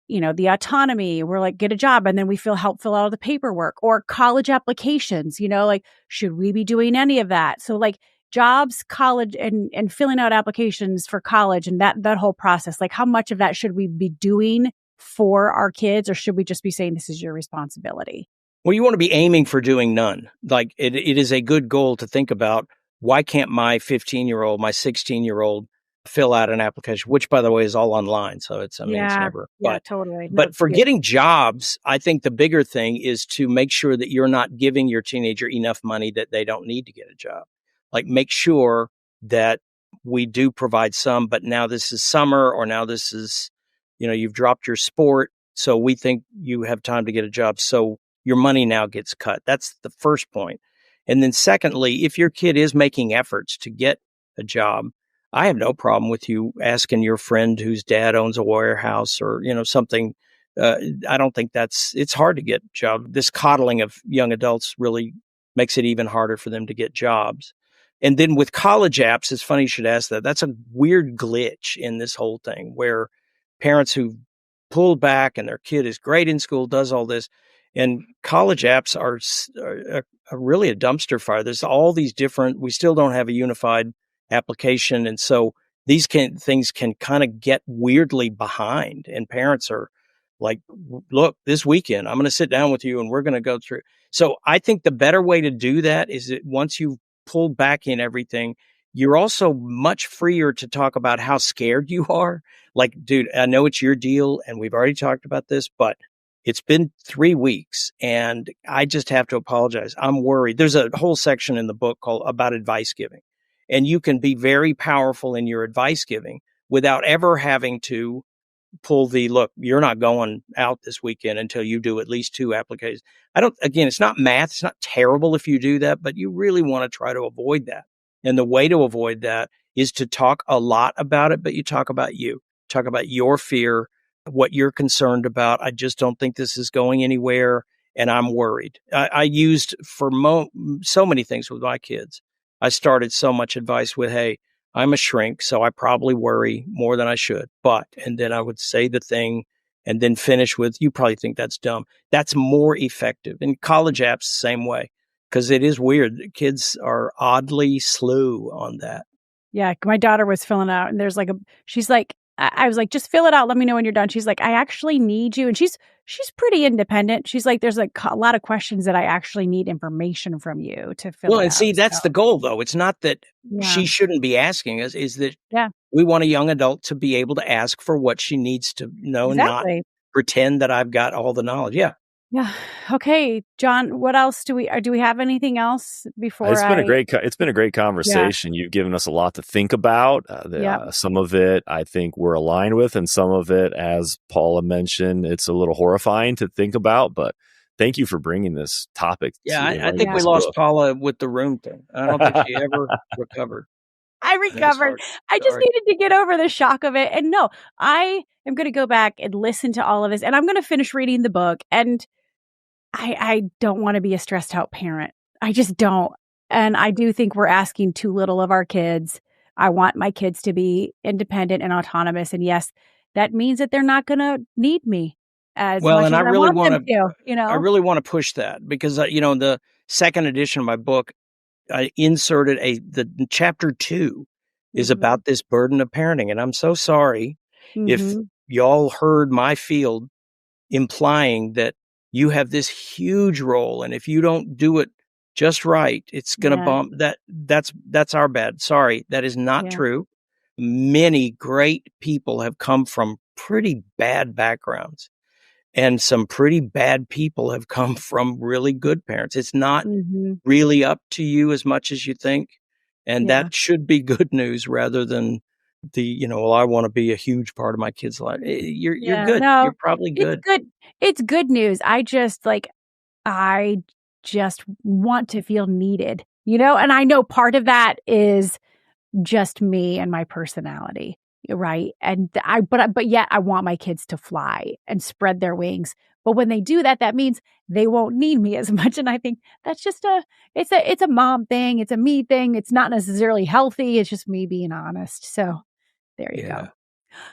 the autonomy, we're like, get a job. And then we fill out all the paperwork or college applications, like, should we be doing any of that? So like jobs, college and filling out applications for college and that whole process, like how much of that should we be doing for our kids? Or should we just be saying this is your responsibility? Well, you want to be aiming for doing none. Like it is a good goal to think about. Why can't my 15-year-old, my 16-year-old fill out an application, which by the way is all online. So it's never, totally. But for getting jobs, I think the bigger thing is to make sure that you're not giving your teenager enough money that they don't need to get a job. Like make sure that we do provide some, but now this is summer or now this is, you've dropped your sport. So we think you have time to get a job. So your money now gets cut. That's the first point. And then secondly, if your kid is making efforts to get a job, I have no problem with you asking your friend whose dad owns a warehouse or, something. I don't think it's hard to get a job. This coddling of young adults really makes it even harder for them to get jobs. And then with college apps, it's funny you should ask that. That's a weird glitch in this whole thing where parents who pulled back and their kid is great in school, does all this. And college apps are really a dumpster fire. There's all these different, we still don't have a unified application. And so these things can kind of get weirdly behind. And parents are like, look, this weekend, I'm going to sit down with you and we're going to go through. So I think the better way to do that is that once you've pulled back in everything, you're also much freer to talk about how scared you are. Like, dude, I know it's your deal and we've already talked about this, but it's been 3 weeks and I just have to apologize. I'm worried. There's a whole section in the book about advice giving, and you can be very powerful in your advice giving without ever having to pull look, you're not going out this weekend until you do at least 2 applications. It's not math. It's not terrible if you do that, but you really want to try to avoid that. And the way to avoid that is to talk a lot about it, but you talk about your fear, what you're concerned about. I just don't think this is going anywhere and I'm worried. I used for so many things with my kids. I started so much advice with, hey, I'm a shrink, so I probably worry more than I should. And then I would say the thing and then finish with, you probably think that's dumb. That's more effective. And college apps, same way, because it is weird. Kids are oddly slow on that. Yeah. My daughter was filling out and there's she's like, I was like, just fill it out. Let me know when you're done. She's like, I actually need you. And she's pretty independent. She's like, there's a lot of questions that I actually need information from you to fill Well, out. and see, that's the goal, though. It's not that she shouldn't be asking us, is that we want a young adult to be able to ask for what she needs to know and not pretend that I've got all the knowledge. Yeah. Yeah. Okay, John, what else do we have anything else before it's been a great conversation. You've given us a lot to think about. Some of it I think we're aligned with, and some of it, as Paula mentioned, it's a little horrifying to think about, but thank you for bringing this topic. I think we lost Paula with the room thing. I don't think she ever recovered. I recovered. I just needed to get over the shock of it. And no, I am going to go back and listen to all of this, and I'm going to finish reading the book. And I don't want to be a stressed out parent. I just don't. And I do think we're asking too little of our kids. I want my kids to be independent and autonomous. And yes, that means that they're not going to need me as Well, much and as I I really want them want to, you I know? really want to push that because the second edition of my book, I inserted the chapter 2 is Mhm. about this burden of parenting, and I'm so sorry if Mhm. y'all heard my field implying that you have this huge role, and if you don't do it just right, it's going to Yeah. bump that's our bad. Sorry, that is not Yeah. true. Many great people have come from pretty bad backgrounds, and some pretty bad people have come from really good parents. It's not Mhm. really up to you as much as you think, and Yeah. that should be good news rather than well, I want to be a huge part of my kid's life. You're Yeah. good. No, You're probably it's good. good. It's good news. I just want to feel needed, and I know part of that is just me and my personality, right? And but yet I want my kids to fly and spread their wings. But when they do that, that means they won't need me as much. And I think that's just it's a mom thing. It's a me thing. It's not necessarily healthy. It's just me being honest. So there you go. Yeah.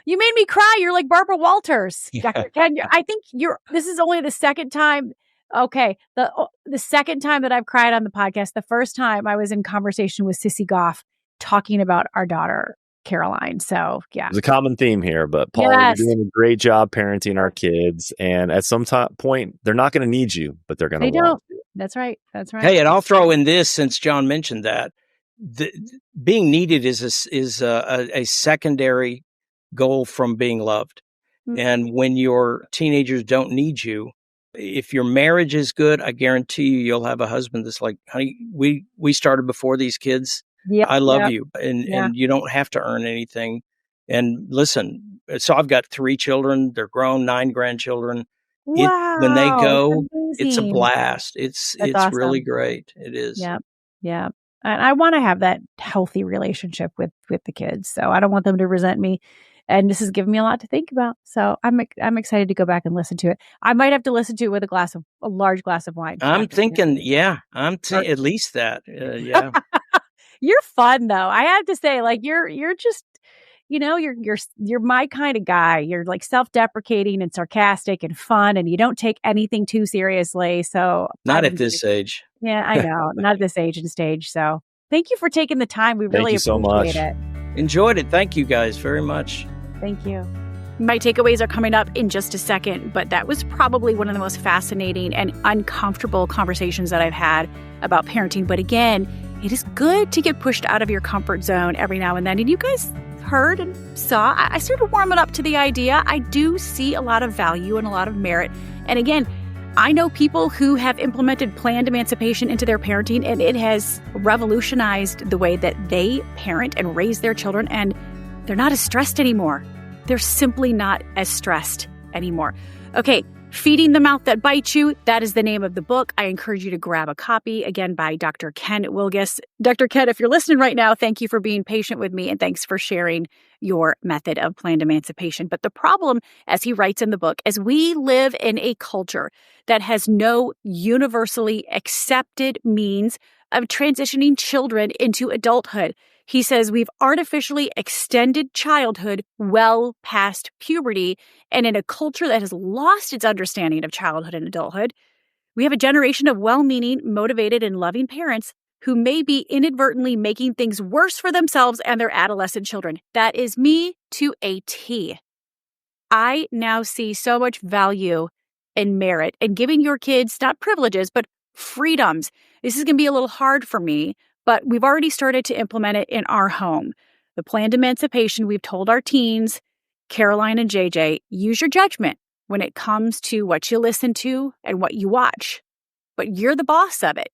You made me cry. You're like Barbara Walters, Yeah. Dr. Ken. I think this is only the second time. Okay. The second time that I've cried on the podcast. The first time I was in conversation with Sissy Goff talking about our daughter, Caroline. So yeah. There's a common theme here, but Paul, you're Yes. doing a great job parenting our kids. And at some point, they're not going to need you, but they're going to They want don't. you. That's right. That's right. Hey, and I'll throw in this since John mentioned that being needed is a secondary goal from being loved. Mhm. And when your teenagers don't need you, if your marriage is good, I guarantee you'll have a husband that's like, honey, we started before these kids. Yeah. I love Yeah. you. And Yeah. you don't have to earn anything. And listen, so I've got 3 children. They're grown, 9 grandchildren. When they Wow. go, It's it's a amazing. blast. That's It's really awesome. great. It is. Yeah. Yeah. And I want to have that healthy relationship with the kids. So I don't want them to resent me. And this has given me a lot to think about. So I'm excited to go back and listen to it. I might have to listen to it with a large glass of wine. I'm Dr. thinking, Ken. yeah, at least that. Yeah. You're fun though. I have to say, like you're just, you're my kind of guy. You're like self-deprecating and sarcastic and fun, and you don't take anything too seriously. So Not at this age. yeah, I know, not at this age and stage. So thank you for taking the time. We Thank really you so appreciate much. it. Enjoyed it. Thank you guys very much. Thank you. My takeaways are coming up in just a second, but that was probably one of the most fascinating and uncomfortable conversations that I've had about parenting. But again, it is good to get pushed out of your comfort zone every now and then. And you guys heard and saw, I started warming up to the idea. I do see a lot of value and a lot of merit. And again, I know people who have implemented planned emancipation into their parenting, and it has revolutionized the way that they parent and raise their children, and they're not as stressed anymore. They're simply not as stressed anymore. Okay, Feeding the Mouth That Bites You, that is the name of the book. I encourage you to grab a copy, again, by Dr. Ken Wilgus. Dr. Ken, if you're listening right now, thank you for being patient with me, and thanks for sharing your method of planned emancipation. But the problem, as he writes in the book, is we live in a culture that has no universally accepted means of transitioning children into adulthood. He says we've artificially extended childhood well past puberty, and in a culture that has lost its understanding of childhood and adulthood, we have a generation of well-meaning, motivated, and loving parents who may be inadvertently making things worse for themselves and their adolescent children. That is me to a T. I now see so much value and merit in giving your kids not privileges, but freedoms. This is going to be a little hard for me, but we've already started to implement it in our home. The planned emancipation, we've told our teens, Caroline and JJ, use your judgment when it comes to what you listen to and what you watch. But you're the boss of it.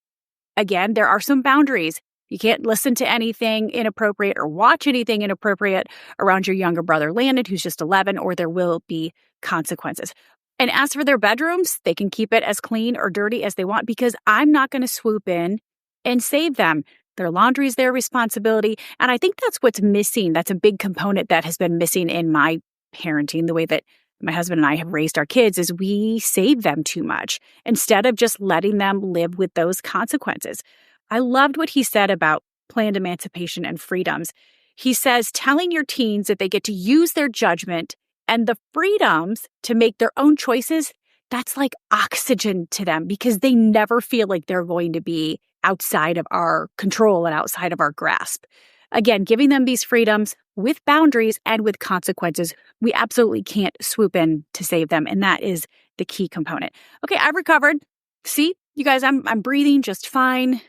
Again, there are some boundaries. You can't listen to anything inappropriate or watch anything inappropriate around your younger brother, Landon, who's just 11, or there will be consequences. And as for their bedrooms, they can keep it as clean or dirty as they want because I'm not going to swoop in and save them. Their laundry is their responsibility. And I think that's what's missing. That's a big component that has been missing in my parenting, the way that my husband and I have raised our kids, is we save them too much instead of just letting them live with those consequences. I loved what he said about planned emancipation and freedoms. He says telling your teens that they get to use their judgment And the freedoms to make their own choices, that's like oxygen to them because they never feel like they're going to be outside of our control and outside of our grasp. Again, giving them these freedoms with boundaries and with consequences, we absolutely can't swoop in to save them. And that is the key component. Okay, I've recovered. See, you guys, I'm breathing just fine.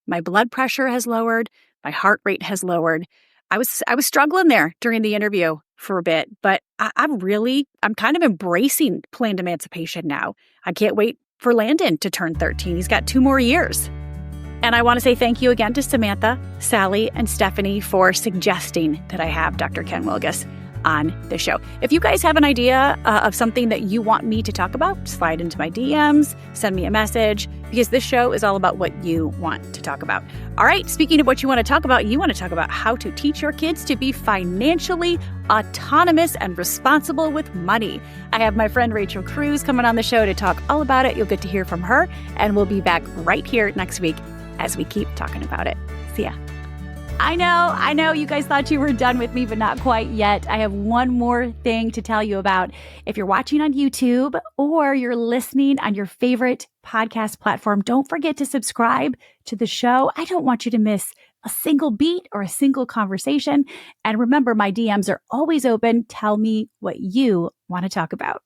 My blood pressure has lowered. My heart rate has lowered. I was struggling there during the interview for a bit, but I'm kind of embracing planned emancipation now. I can't wait for Landon to turn 13. He's got 2 more years. And I want to say thank you again to Samantha, Sally, and Stephanie for suggesting that I have Dr. Ken Wilgus on the show. If you guys have an idea of something that you want me to talk about, slide into my DMs, send me a message, because this show is all about what you want to talk about. All right, speaking of what you want to talk about, you want to talk about how to teach your kids to be financially autonomous and responsible with money. I have my friend Rachel Cruz coming on the show to talk all about it. You'll get to hear from her, and we'll be back right here next week as we keep talking about it. See ya. I know you guys thought you were done with me, but not quite yet. I have one more thing to tell you about. If you're watching on YouTube or you're listening on your favorite podcast platform, don't forget to subscribe to the show. I don't want you to miss a single beat or a single conversation. And remember, my DMs are always open. Tell me what you want to talk about.